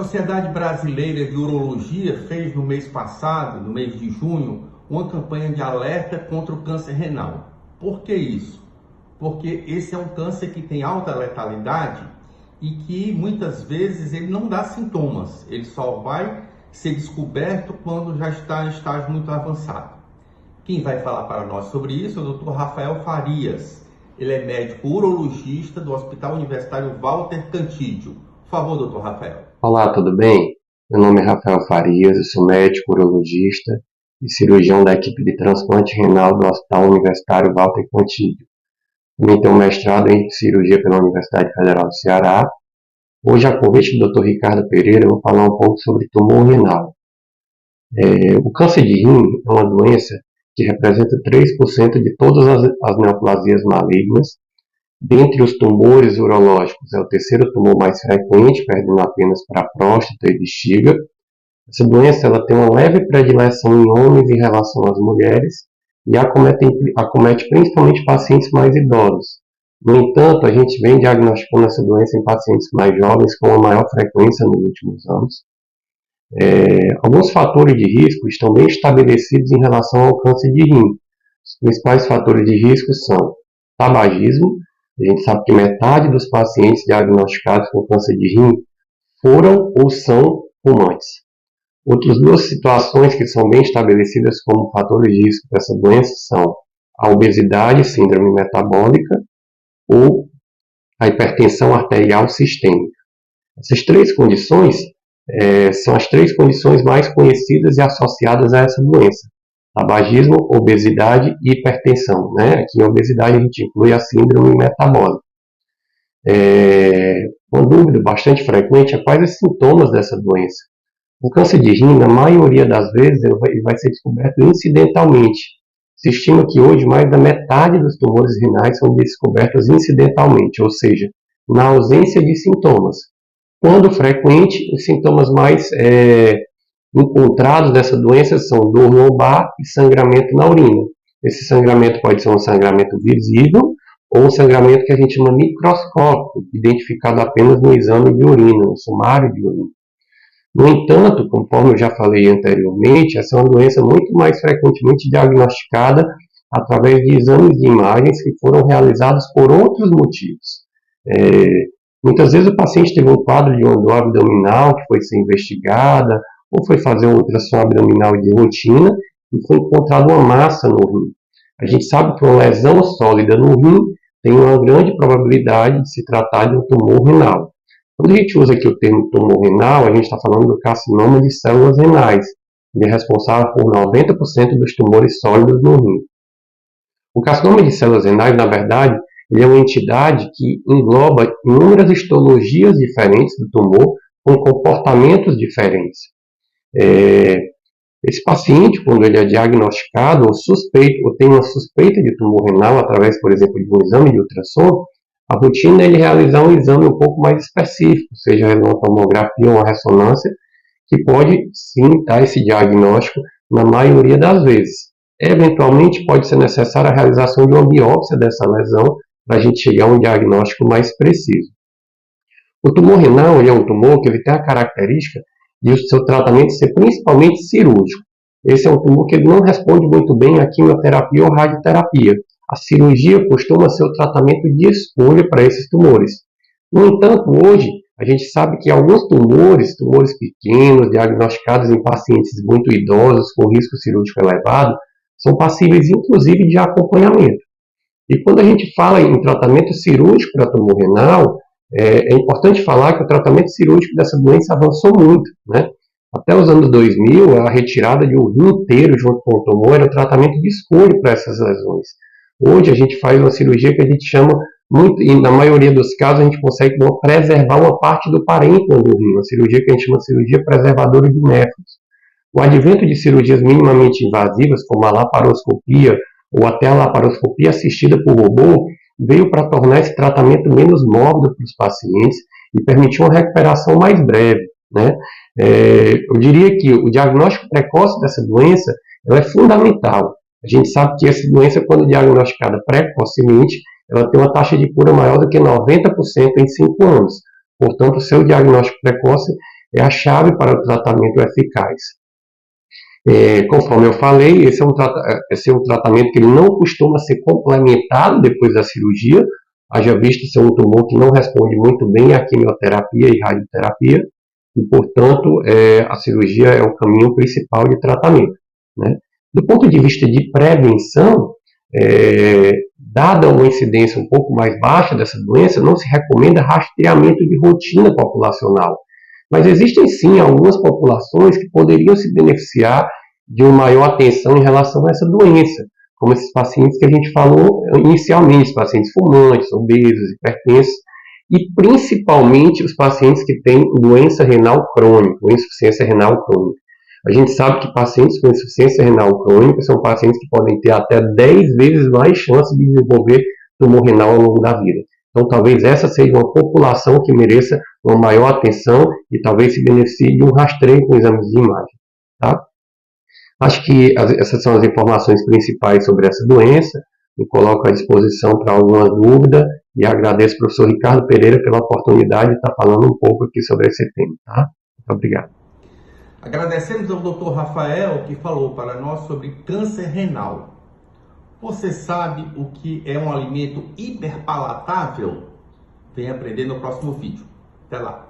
Sociedade Brasileira de Urologia fez no mês passado, no mês de junho, uma campanha de alerta contra o câncer renal. Por que isso? Porque esse é um câncer que tem alta letalidade e que muitas vezes ele não dá sintomas, ele só vai ser descoberto quando já está em estágio muito avançado. Quem vai falar para nós sobre isso é o Dr. Rafael Farias. Ele é médico urologista do Hospital Universitário Walter Cantídio. Por favor, Dr. Rafael. Olá, tudo bem? Meu nome é Rafael Farias, eu sou médico urologista e cirurgião da equipe de transplante renal do Hospital Universitário Walter Cantídio. Também tenho um mestrado em cirurgia pela Universidade Federal do Ceará. Hoje, a convite do Dr. Ricardo Pereira, eu vou falar um pouco sobre tumor renal. O câncer de rim é uma doença que representa 3% de todas as neoplasias malignas. Dentre os tumores urológicos, é o terceiro tumor mais frequente, perdendo apenas para a próstata e bexiga. Essa doença ela tem uma leve predileção em homens em relação às mulheres e acomete principalmente pacientes mais idosos. No entanto, a gente vem diagnosticando essa doença em pacientes mais jovens com uma maior frequência nos últimos anos. Alguns fatores de risco estão bem estabelecidos em relação ao câncer de rim. Os principais fatores de risco são tabagismo. A gente sabe que metade dos pacientes diagnosticados com câncer de rim foram ou são fumantes. Outras duas situações que são bem estabelecidas como fatores de risco dessa doença são a obesidade, síndrome metabólica, ou a hipertensão arterial sistêmica. Essas três condições são as três condições mais conhecidas e associadas a essa doença: tabagismo, obesidade e hipertensão. Aqui em obesidade a gente inclui a síndrome metabólica. Uma dúvida bastante frequente é quais os sintomas dessa doença. O câncer de rim, na maioria das vezes, ele vai ser descoberto incidentalmente. Se estima que hoje mais da metade dos tumores renais são descobertos incidentalmente, ou seja, na ausência de sintomas. Quando frequente, os sintomas mais encontrados dessa doença são dor lombar e sangramento na urina. Esse sangramento pode ser um sangramento visível ou um sangramento que a gente chama microscópico, identificado apenas no exame de urina, no sumário de urina. No entanto, conforme eu já falei anteriormente, essa é uma doença muito mais frequentemente diagnosticada através de exames de imagens que foram realizados por outros motivos. Muitas vezes o paciente teve um quadro de uma dor abdominal que foi ser investigada, ou foi fazer um ultrassom abdominal de rotina e foi encontrada uma massa no rim. A gente sabe que uma lesão sólida no rim tem uma grande probabilidade de se tratar de um tumor renal. Quando a gente usa aqui o termo tumor renal, a gente está falando do carcinoma de células renais. Ele é responsável por 90% dos tumores sólidos no rim. O carcinoma de células renais, na verdade, ele é uma entidade que engloba inúmeras histologias diferentes do tumor com comportamentos diferentes. Esse paciente, quando ele é diagnosticado ou tem uma suspeita de tumor renal através, por exemplo, de um exame de ultrassom, a rotina é ele realizar um exame um pouco mais específico, seja uma tomografia ou uma ressonância, que pode sim dar esse diagnóstico na maioria das vezes. Eventualmente pode ser necessária a realização de uma biópsia dessa lesão para a gente chegar a um diagnóstico mais preciso. O tumor renal ele é um tumor que ele tem a característica de o seu tratamento ser principalmente cirúrgico. Esse é um tumor que ele não responde muito bem à quimioterapia ou radioterapia. A cirurgia costuma ser o tratamento de escolha para esses tumores. No entanto, hoje, a gente sabe que alguns tumores pequenos, diagnosticados em pacientes muito idosos, com risco cirúrgico elevado, são passíveis, inclusive, de acompanhamento. E quando a gente fala em tratamento cirúrgico para tumor renal, é importante falar que o tratamento cirúrgico dessa doença avançou muito. Até os anos 2000, a retirada de um rim inteiro junto com o tumor era o tratamento de escolha para essas lesões. Hoje a gente faz uma cirurgia que a gente chama, e na maioria dos casos a gente consegue preservar uma parte do parênquima do rim, uma cirurgia que a gente chama de cirurgia preservadora de néfros. O advento de cirurgias minimamente invasivas, como a laparoscopia ou até a laparoscopia assistida por robô, veio para tornar esse tratamento menos mórbido para os pacientes e permitir uma recuperação mais breve. Eu diria que o diagnóstico precoce dessa doença é fundamental. A gente sabe que essa doença, quando diagnosticada precocemente, ela tem uma taxa de cura maior do que 90% em 5 anos. Portanto, o seu diagnóstico precoce é a chave para o tratamento eficaz. Conforme eu falei, esse é um tratamento que ele não costuma ser complementado depois da cirurgia, haja visto ser um tumor que não responde muito bem à quimioterapia e radioterapia, e, portanto, a cirurgia é o caminho principal de tratamento, né? Do ponto de vista de prevenção, dada uma incidência um pouco mais baixa dessa doença, não se recomenda rastreamento de rotina populacional. Mas existem sim algumas populações que poderiam se beneficiar de uma maior atenção em relação a essa doença, como esses pacientes que a gente falou inicialmente, pacientes fumantes, obesos, hipertensos, e principalmente os pacientes que têm doença renal crônica, ou insuficiência renal crônica. A gente sabe que pacientes com insuficiência renal crônica são pacientes que podem ter até 10 vezes mais chance de desenvolver tumor renal ao longo da vida. Então, talvez essa seja uma população que mereça uma maior atenção e talvez se beneficie de um rastreio com exames de imagem. Tá? Acho que essas são as informações principais sobre essa doença. Me coloco à disposição para alguma dúvida e agradeço ao professor Ricardo Pereira pela oportunidade de estar falando um pouco aqui sobre esse tema. Tá? Muito obrigado. Agradecemos ao Dr. Rafael que falou para nós sobre câncer renal. Você sabe o que é um alimento hiperpalatável? Vem aprender no próximo vídeo. Até lá!